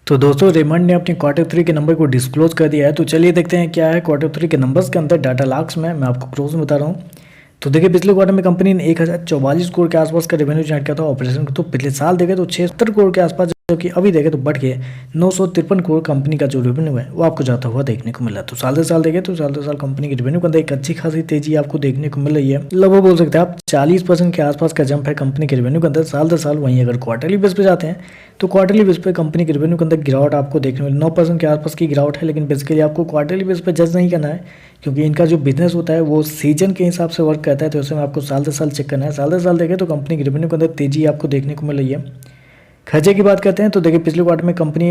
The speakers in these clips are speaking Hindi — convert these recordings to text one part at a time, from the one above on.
तो दोस्तों रेमंड ने अपनी क्वार्टर 3 के नंबर को डिस्क्लोज कर दिया है। तो चलिए देखते हैं क्या है क्वार्टर 3 के नंबर्स के अंदर डाटा लाक्स में। मैं आपको क्लोज में बता रहा हूँ। तो देखिए पिछले क्वार्टर में कंपनी ने 1044 करोड़ के आसपास का रेवेन्यू जनरेट किया था ऑपरेशन को। तो पिछले साल देखे तो 76 करोड़ के आसपास, जो कि अभी देखे तो बढ़ के 953 करोड़ कंपनी का जो रेवेन्यू है वो आपको जाता हुआ देखने को मिला। तो साल से साल देखे तो साल से साल कंपनी के रेवेन्यू के अंदर एक अच्छी खासी तेजी आपको देखने को मिल रही है। लगभग बोल सकते हैं आप 40% के आसपास का जंप है कंपनी के रेवेन्यू के अंदर साल से साल। वहीं अगर क्वार्टरली बेस पे जाते हैं तो क्वार्टरली बेस पे कंपनी के रेवेन्यू के अंदर गिरावट आपको देखने को मिली। 9% के आसपास की गिरावट है, लेकिन बेसिकली आपको क्वार्टरली बेस पे जज नहीं करना है, क्योंकि इनका जो बिजनेस होता है वो सीजन के हिसाब से वर्क करता है। तो इसमें आपको साल से साल चेक करना है। साल से साल देखें तो कंपनी के रेवेन्यू के अंदर तेजी आपको देखने को मिल रही है। खर्चे की बात करते हैं तो देखिए पिछले क्वार्टर में कंपनी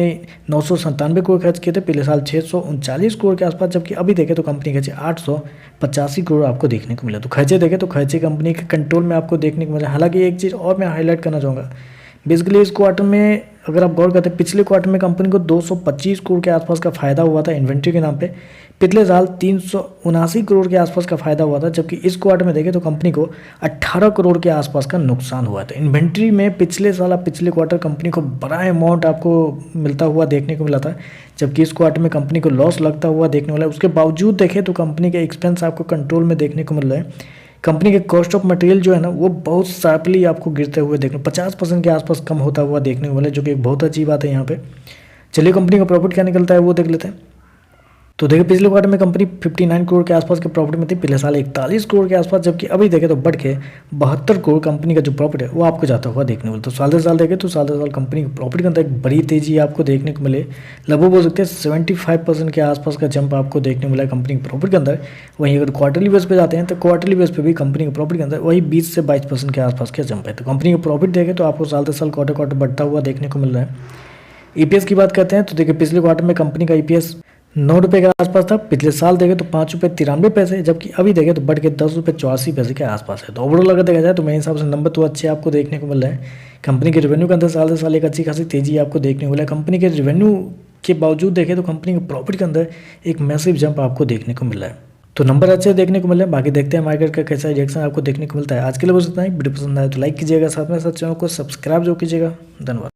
997 करोड़ खर्च किए थे, पिछले साल 639 करोड़ के आसपास, जबकि अभी देखें तो कंपनी खर्चे 885 करोड़ आपको देखने को मिला। तो खर्चे देखें तो खर्चे कंपनी के कंट्रोल में आपको देखने को मिला। हालांकि एक चीज़ और मैं हाईलाइट करना चाहूँगा, बेसिकली इस क्वार्टर में अगर आप गौर करते हैं पिछले क्वार्टर में कंपनी को 225 करोड़ के आसपास का फायदा हुआ था इन्वेंट्री के नाम पे। पिछले साल 379 करोड़ के आसपास का फायदा हुआ था, जबकि इस क्वार्टर में देखें तो कंपनी को 18 करोड़ के आसपास का नुकसान हुआ था इन्वेंट्री में। पिछले साल पिछले क्वार्टर कंपनी को बड़ा अमाउंट आपको मिलता हुआ देखने को मिला था, जबकि इस क्वार्टर में कंपनी को लॉस लगता हुआ देखने वाला है। उसके बावजूद देखें तो कंपनी के एक्सपेंस आपको कंट्रोल में देखने को मिल रहे हैं। कंपनी के कॉस्ट ऑफ मटेरियल जो है ना वो बहुत शार्पली आपको गिरते हुए देखने 50% के आसपास कम होता हुआ देखने को मिला, जो कि एक बहुत अच्छी बात है यहाँ पे। चलिए कंपनी का प्रॉफिट क्या निकलता है वो देख लेते हैं। तो देखिए पिछले क्वार्टर में कंपनी 59 करोड़ के आसपास के प्रॉफिट में थी, पिछले साल 41 करोड़ के आसपास, जबकि अभी देखें तो बढ़ के 72 करोड़ कंपनी का जो प्रॉफिट है वो आपको जाता हुआ देखने को मिलता है। तो साल से साल देखें तो साल से साल कंपनी के प्रॉफिट के अंदर एक बड़ी तेजी आपको देखने को मिले। लगभग बोल सकते हैं 75% के आसपास का जंप आपको देखने को मिला है कंपनी के प्रॉफिट के अंदर। वहीं अगर क्वार्टरली बेस पे जाते हैं तो क्वार्टरली बेस पे भी कंपनी के प्रॉफिट के अंदर वही 20 से 22% के आसपास का जंप है। तो कंपनी का प्रॉफिट देखें तो आपको साल से साल क्वार्टर बढ़ता हुआ देखने को मिल रहा है। ईपीएस की बात करते हैं तो देखिए पिछले क्वार्टर में कंपनी का ईपीएस 9 रुपये के आसपास था, पिछले साल देखें तो 5 रुपये 93 पैसे, जबकि अभी देखें तो बढ़ के 10 रुपये 84 पैसे के आसपास है। तो ओवरऑल अगर देखा जाए तो मेरे हिसाब से नंबर तो अच्छे आपको देखने को मिल रहे हैं। कंपनी के रेवेन्यू के अंदर साल से साल एक अच्छी खासी तेजी आपको देखने को मिला है। कंपनी के रेवेन्यू के बावजूद देखें तो कंपनी के प्रॉफिट के अंदर एक मैसिव जंप आपको देखने को मिल रहा है। तो नंबर अच्छे देखने को मिल रहे हैं। बाकी देखते हैं मार्केट का कैसा रिएक्शन आपको देखने को मिलता है। आज के लिए बस इतना ही। वीडियो पसंद आए तो लाइक कीजिएगा, साथ में साथ चैनल को सब्सक्राइब जो कीजिएगा। धन्यवाद।